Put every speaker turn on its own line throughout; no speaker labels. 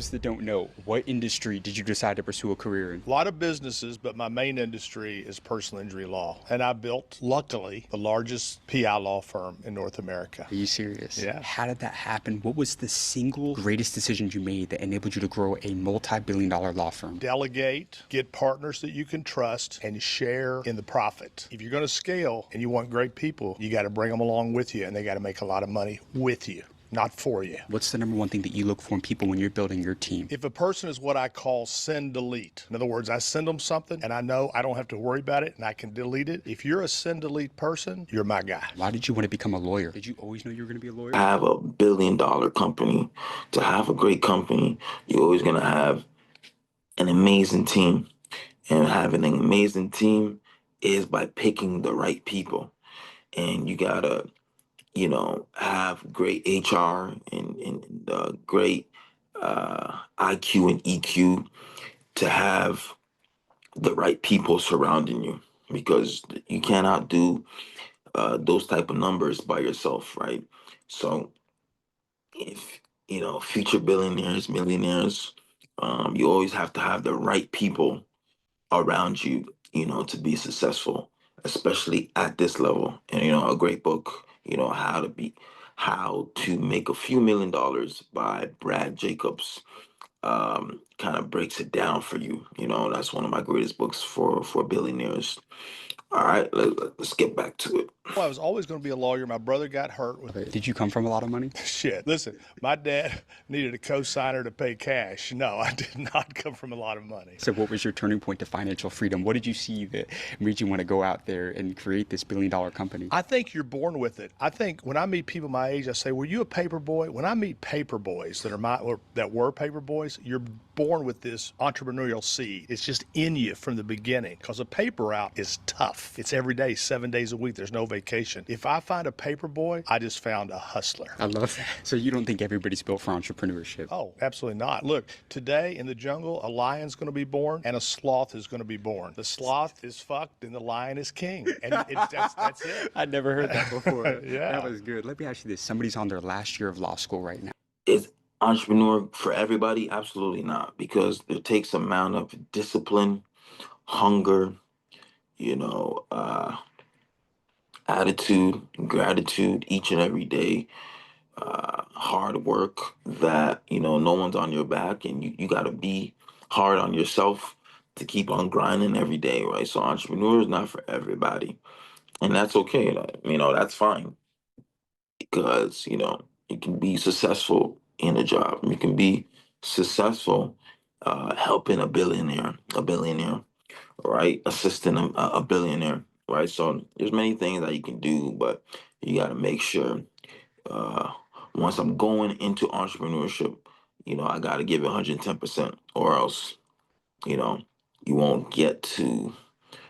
those that don't know, what industry did you decide to pursue a career in?
A lot of businesses, but my main industry is personal injury law. And I built, luckily, the largest PI law firm in North America.
Are you serious?
Yeah.
How did that happen? What was the single greatest decision you made that enabled you to grow a multi-billion-dollar law firm?
Delegate, get partners that you can trust, and share in the profit. If you're going to scale and you want great people, you got to bring them along with you, and they got to make a lot of money with you, not for you.
What's the number one thing that you look for in people when you're building your team?
If a person is what I call send delete, in other words, I send them something and I know I don't have to worry about it and I can delete it. If you're a send delete person, you're my guy.
Why did you want to become a lawyer? Did you always know you were going to be a lawyer?
I have a billion-dollar company. To have a great company, you're always going to have an amazing team. And having an amazing team is by picking the right people. And you got to, have great HR and great IQ and EQ to have the right people surrounding you, because you cannot do those type of numbers by yourself, right? So if, future billionaires, millionaires, you always have to have the right people around you, to be successful, especially at this level. And, a great book, how to make a few $1,000,000 by Brad Jacobs, kind of breaks it down for you. That's one of my greatest books for billionaires. All right, let's get back to it.
Well, I was always going to be a lawyer. My brother got hurt with
Did you come from a lot of money?
shit. Listen, my dad needed a co-signer to pay cash. No, I did not come from a lot of money.
So what was your turning point to financial freedom? What did you see that made you want to go out there and create this billion-dollar company?
I think you're born with it. I think when I meet people my age, I say, "Were you a paper boy?" When I meet paper boys that were paper boys, you're born with this entrepreneurial seed. It's just in you from the beginning, because a paper route is tough. It's every day, 7 days a week. There's no vacation. If I find a paper boy, I just found a hustler.
I love that. So you don't think everybody's built for entrepreneurship?
Oh, absolutely not. Look, today in the jungle, a lion's going to be born and a sloth is going to be born. The sloth is fucked and the lion is king. And that's it.
I'd never heard that before.
Yeah.
That was good. Let me ask you this. Somebody's on their last year of law school right now.
Is entrepreneur for everybody? Absolutely not, because it takes amount of discipline, hunger, attitude, gratitude each and every day, hard work that, no one's on your back, and you got to be hard on yourself to keep on grinding every day, right? So entrepreneur is not for everybody, and that's okay. That's fine, because, you can be successful in a job. You can be successful helping a billionaire, right? Assisting a billionaire, right? So there's many things that you can do, but you got to make sure, uh, once I'm going into entrepreneurship, I got to give it 110%, or else, you know, you won't get to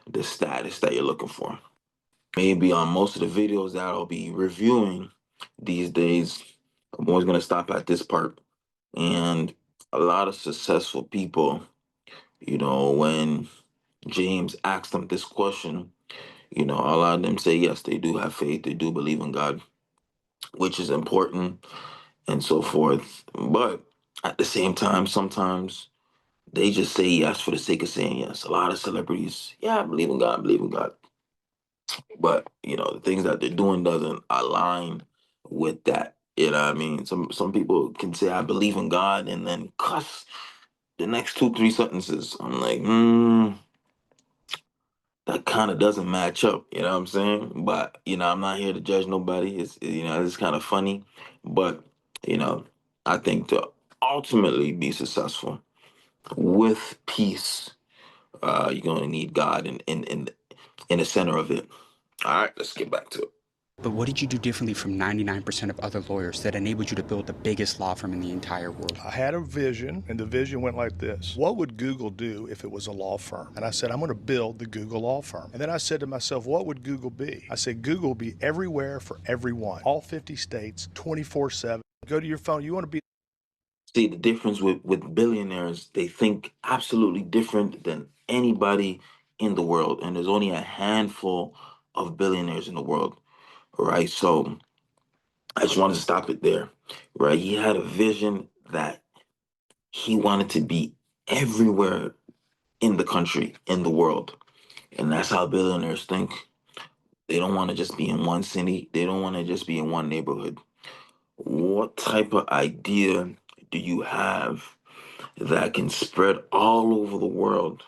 the status that you're looking for. Maybe on most of the videos that I'll be reviewing these days, I'm always going to stop at this part. And a lot of successful people, when James asked them this question, a lot of them say yes, they do have faith, they do believe in God, which is important and so forth. But at the same time, sometimes they just say yes for the sake of saying yes. A lot of celebrities, yeah, I believe in God, I believe in God. But, the things that they're doing doesn't align with that. You know what I mean? Some people can say I believe in God and then cuss the next two, three sentences. I'm like, that kind of doesn't match up, you know what I'm saying? But, I'm not here to judge nobody. It's kind of funny. But, you know, I think to ultimately be successful with peace, you're going to need God in the center of it. All right, let's get back to it.
But what did you do differently from 99% of other lawyers that enabled you to build the biggest law firm in the entire world?
I had a vision, and the vision went like this. What would Google do if it was a law firm? And I said, I'm going to build the Google law firm. And then I said to myself, what would Google be? I said, Google will be everywhere for everyone, all 50 states, 24/7. Go to your phone. You want to be.
See, the difference with billionaires, they think absolutely different than anybody in the world. And there's only a handful of billionaires in the world, right? So I just wanted to stop it there, right? He had a vision that he wanted to be everywhere in the country, in the world. And that's how billionaires think. They don't want to just be in one city. They don't want to just be in one neighborhood. What type of idea do you have that can spread all over the world?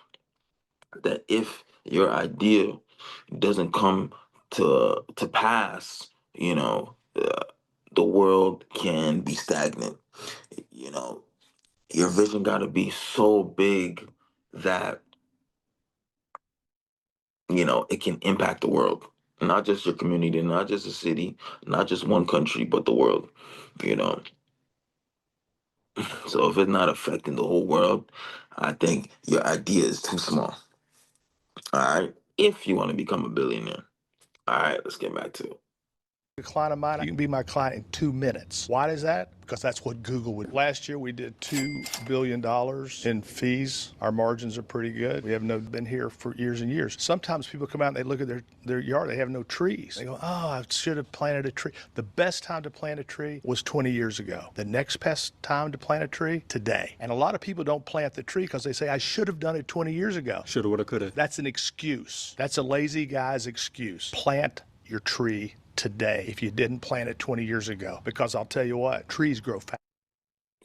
That if your idea doesn't come to pass, the world can be stagnant. You know, your vision got to be so big that it can impact the world, not just your community, not just a city, not just one country, but the world. You know, so if it's not affecting the whole world, I think your idea is too small. All right, if you want to become a billionaire. All right, let's get back to it.
A client of mine, you can be my client in 2 minutes. Why is that? Because that's what Google would. Last year we did $2 billion in fees. Our margins are pretty good. We have been here for years and years. Sometimes people come out and they look at their yard, they have no trees. They go, oh, I should have planted a tree. The best time to plant a tree was 20 years ago. The next best time to plant a tree, today. And a lot of people don't plant the tree because they say, I should have done it 20 years ago.
Shoulda, woulda, coulda.
That's an excuse. That's a lazy guy's excuse. Plant your tree today if you didn't plant it 20 years ago, because I'll tell you what, trees grow fast.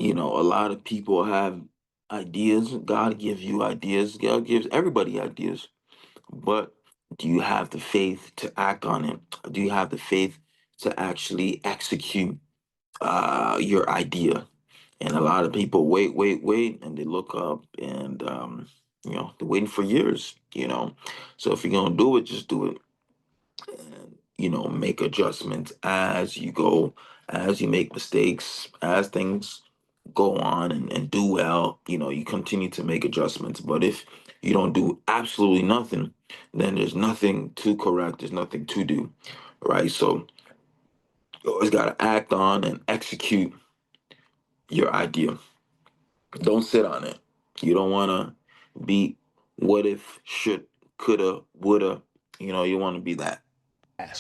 A lot of people have ideas. God gives you ideas. God gives everybody ideas. But do you have the faith to act on it? Do you have the faith to actually execute your idea? And a lot of people wait, and they look up and, they're waiting for years, So if you're going to do it, just do it. And, make adjustments as you go, as you make mistakes, as things go on and do well, you continue to make adjustments. But if you don't do absolutely nothing, then there's nothing to correct, there's nothing to do, right? So you always got to act on and execute your idea. Don't sit on it. You don't want to be what if, should, coulda, woulda. You want to be that.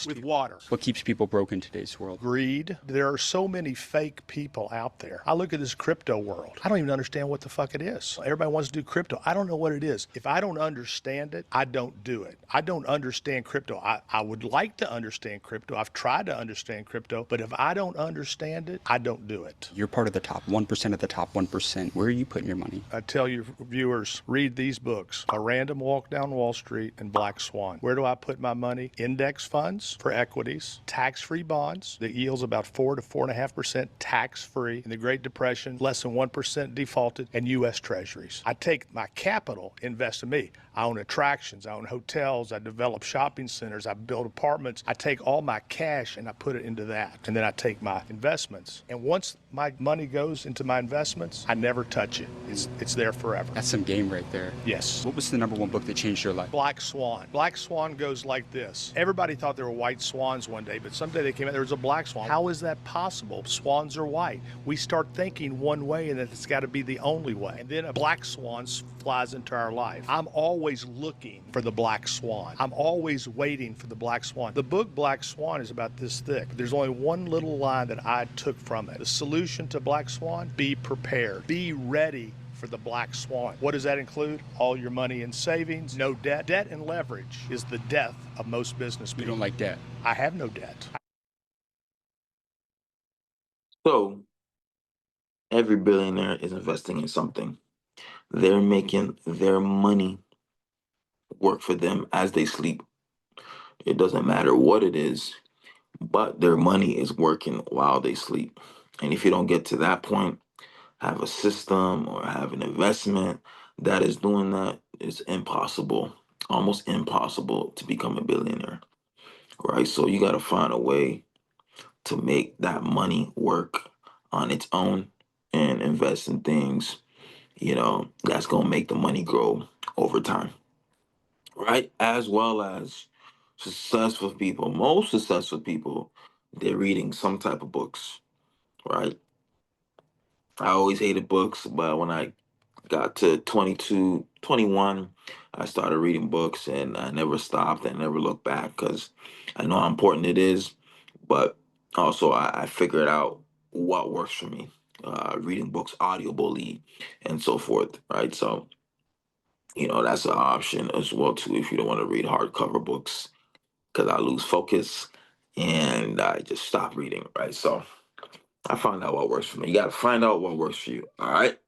With water.
What keeps people broke in today's world?
Greed. There are so many fake people out there. I look at this crypto world. I don't even understand what the fuck it is. Everybody wants to do crypto. I don't know what it is. If I don't understand it, I don't do it. I don't understand crypto. I would like to understand crypto. I've tried to understand crypto, but if I don't understand it, I don't do it.
You're part of the top 1% of the top 1%. Where are you putting your money?
I tell your viewers, read these books, A Random Walk Down Wall Street and Black Swan. Where do I put my money? Index funds for equities, tax-free bonds that yields about 4 to 4.5% tax-free. In the Great Depression, less than 1% defaulted, and U.S. Treasuries. I take my capital, invest in me. I own attractions, I own hotels, I develop shopping centers, I build apartments. I take all my cash and I put it into that. And then I take my investments. And once my money goes into my investments, I never touch it. It's there forever.
That's some game right there.
Yes.
What was the number one book that changed your life?
Black Swan. Black Swan goes like this. Everybody thought there were white swans one day, but someday they came out, there was a black swan. How is that possible? Swans are white. We start thinking one way and that it's got to be the only way. And then a black swan flies into our life. I'm always looking for the black swan. I'm always waiting for the black swan. The book Black Swan is about this thick. There's only one little line that I took from it. The solution to black swan: be prepared. Be ready for the black swan. What does that include? All your money in savings, no debt. Debt and leverage is the death of most business people.
You don't like debt.
I have no debt.
So every billionaire is investing in something. They're making their money work for them as they sleep. It doesn't matter what it is, but their money is working while they sleep. And if you don't get to that point, have a system or have an investment that is doing that, it's impossible, almost impossible to become a billionaire, right? So you got to find a way to make that money work on its own and invest in things, that's going to make the money grow over time, right? As well as successful people, most successful people, they're reading some type of books, right? I always hated books, but when I got to 22, 21, I started reading books and I never stopped and never looked back because I know how important it is, but also I figured out what works for me. reading books audibly, and so forth, right? So, that's an option as well too if you don't want to read hardcover books, because I lose focus and I just stop reading, right? So I find out what works for me. You got to find out what works for you, all right?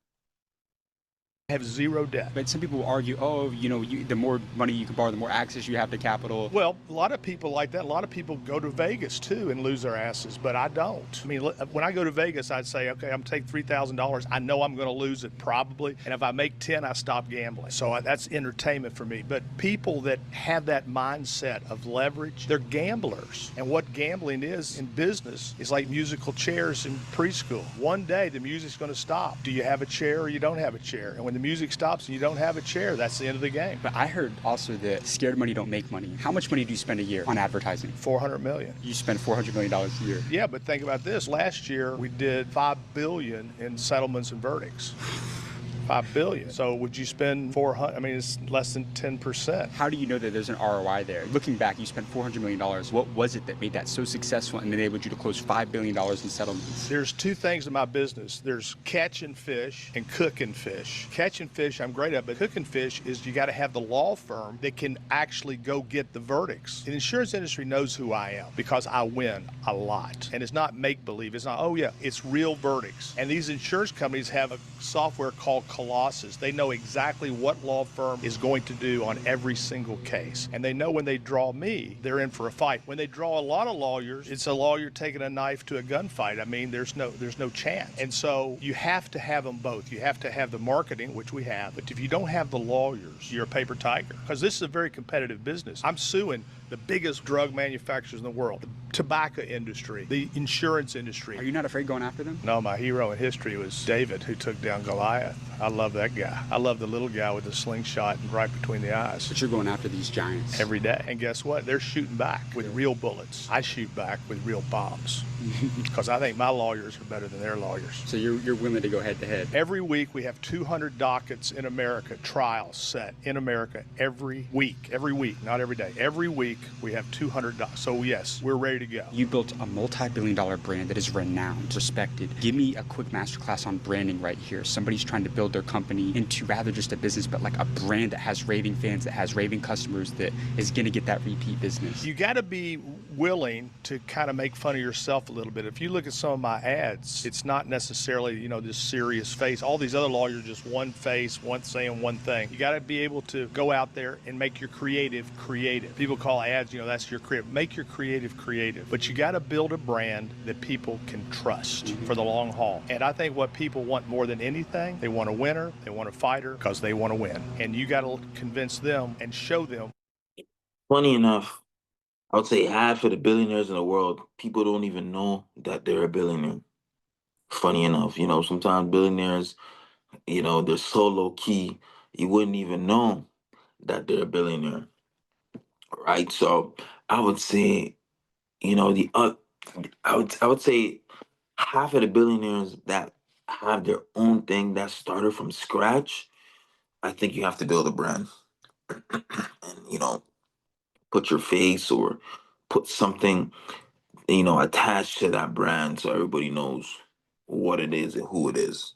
Have zero debt.
But some people will argue, oh, the more money you can borrow, the more access you have to capital.
Well, a lot of people like that. A lot of people go to Vegas too and lose their asses, but I don't. I mean, when I go to Vegas, I'd say, okay, I'm taking $3,000. I know I'm going to lose it probably, and if I make 10, I stop gambling. So that's entertainment for me. But people that have that mindset of leverage, they're gamblers. And what gambling is in business is like musical chairs in preschool. One day the music's going to stop. Do you have a chair or you don't have a chair? And when the music stops and you don't have a chair, that's the end of the game.
But I heard also that scared money don't make money. How much money do you spend a year on advertising?
$400 million.
You spend $400 million a year.
Yeah, but think about this. Last year we did $5 billion in settlements and verdicts. $5 billion. So would you spend 400? I mean, it's less than 10%.
How do you know that there's an ROI there? Looking back, you spent $400 million. What was it that made that so successful and enabled you to close $5 billion in settlements?
There's two things in my business. There's catching fish and cooking fish. Catching fish, I'm great at, but cooking fish is you got to have the law firm that can actually go get the verdicts. The insurance industry knows who I am because I win a lot. And it's not make-believe. It's not, oh yeah, it's real verdicts. And these insurance companies have a software called Colossus. They know exactly what law firm is going to do on every single case. And they know when they draw me, they're in for a fight. When they draw a lot of lawyers, it's a lawyer taking a knife to a gunfight. I mean, there's no chance. And so you have to have them both. You have to have the marketing, which we have. But if you don't have the lawyers, you're a paper tiger. Because this is a very competitive business. I'm suing the biggest drug manufacturers in the world, the tobacco industry, the insurance industry.
Are you not afraid going after them?
No, my hero in history was David, who took down Goliath. I love that guy. I love the little guy with the slingshot and right between the eyes.
But you're going after these giants.
Every day. And guess what? They're shooting back with real bullets. I shoot back with real bombs because I think my lawyers are better than their lawyers.
So you're willing to go head to head?
Every week we have 200 dockets in America, trials set in America every week, not every day. Every week we have 200 dockets. So yes, we're ready to go.
You built a multi-billion-dollar brand that is renowned, respected. Give me a quick masterclass on branding right here. Somebody's trying to build their company into rather just a business, but like a brand that has raving fans, that has raving customers, that is going to get that repeat business.
You got to be willing to kind of make fun of yourself a little bit. If you look at some of my ads, it's not necessarily, this serious face. All these other lawyers, just one face, one saying one thing. You got to be able to go out there and make your creative. People call ads, that's your creative. Make your creative. But you got to build a brand that people can trust for the long haul. And I think what people want more than anything, they want a winner, they want a fighter because they want to win. And you got to convince them and show them.
Funny enough, I would say half of the billionaires in the world, people don't even know that they're a billionaire. Funny enough, sometimes billionaires, they're so low key, you wouldn't even know that they're a billionaire, right? So I would say, I would say half of the billionaires that have their own thing that started from scratch, I think you have to build a brand and, put your face or put something, attached to that brand so everybody knows what it is and who it is,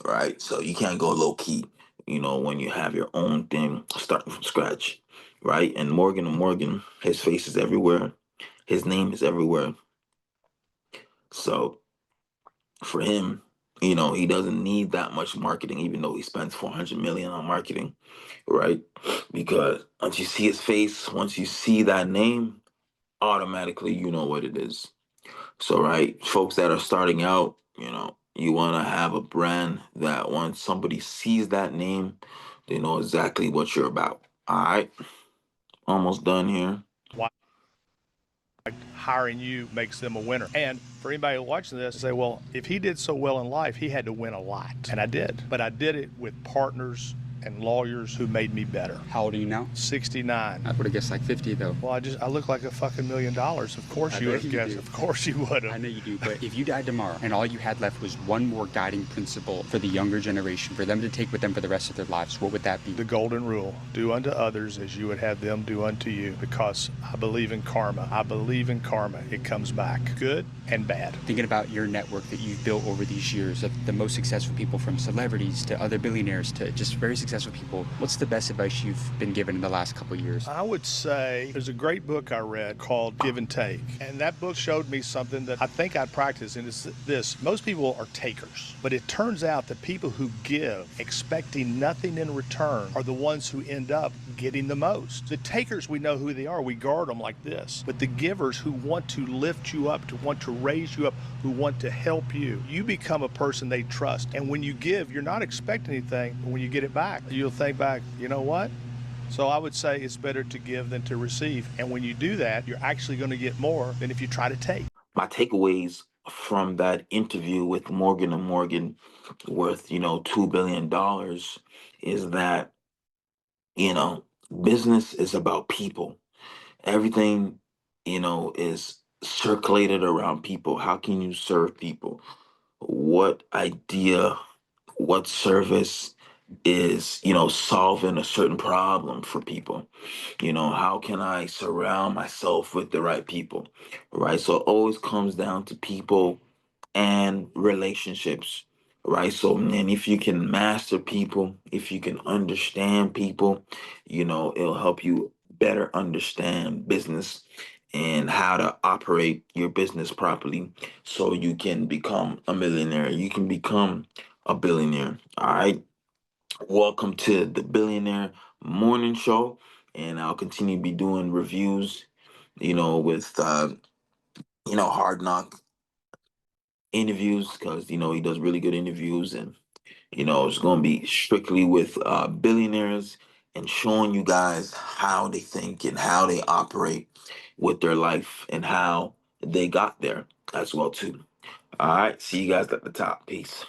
right? So you can't go low key, when you have your own thing starting from scratch, right? And Morgan&Morgan, his face is everywhere. His name is everywhere. So for him, he doesn't need that much marketing, even though he spends 400 million on marketing, right? Because once you see his face, once you see that name, automatically you know what it is. So, right, folks that are starting out, you want to have a brand that once somebody sees that name, they know exactly what you're about. All right, almost done here.
Hiring you makes them a winner. And for anybody watching this, say, well, if he did so well in life, he had to win a lot. And I did. But I did it with partners and lawyers who made me better.
How old are you now?
69.
I would have guessed like 50 though.
Well, I look like a fucking $1 million. Of course
I
you
know
would have
you
guessed.
do.
Of course you would
I
have.
know you do, but if you died tomorrow and all you had left was one more guiding principle for the younger generation, for them to take with them for the rest of their lives, what would that be?
The golden rule: do unto others as you would have them do unto you, because I believe in karma. I believe in karma. It comes back, good and bad.
Thinking about your network that you've built over these years of the most successful people, from celebrities to other billionaires to just very successful people, what's the best advice you've been given in the last couple of years?
I would say there's a great book I read called Give and Take. And that book showed me something that I think I'd practice. And it's this: most people are takers. But it turns out that people who give expecting nothing in return are the ones who end up getting the most. The takers, we know who they are. We guard them like this. But the givers who want to lift you up, to want to raise you up, who want to help you, you become a person they trust. And when you give, you're not expecting anything. But when you get it back, you'll think back, you know what? So I would say it's better to give than to receive. And when you do that, you're actually going to get more than if you try to take.
My takeaways from that interview with Morgan&Morgan worth, $2 billion is that, you know, business is about people. Everything, is circulated around people. How can you serve people? What idea, what service is, solving a certain problem for people? How can I surround myself with the right people? Right. So it always comes down to people and relationships, right? So, and if you can master people, if you can understand people, it'll help you better understand business and how to operate your business properly so you can become a millionaire. You can become a billionaire. All right. Welcome to the Billionaire Morning Show. And I'll continue to be doing reviews, with, Hard Knock interviews, because he does really good interviews. And it's going to be strictly with billionaires and showing you guys how they think and how they operate with their life and how they got there as well too. All right, see you guys at the top. Peace.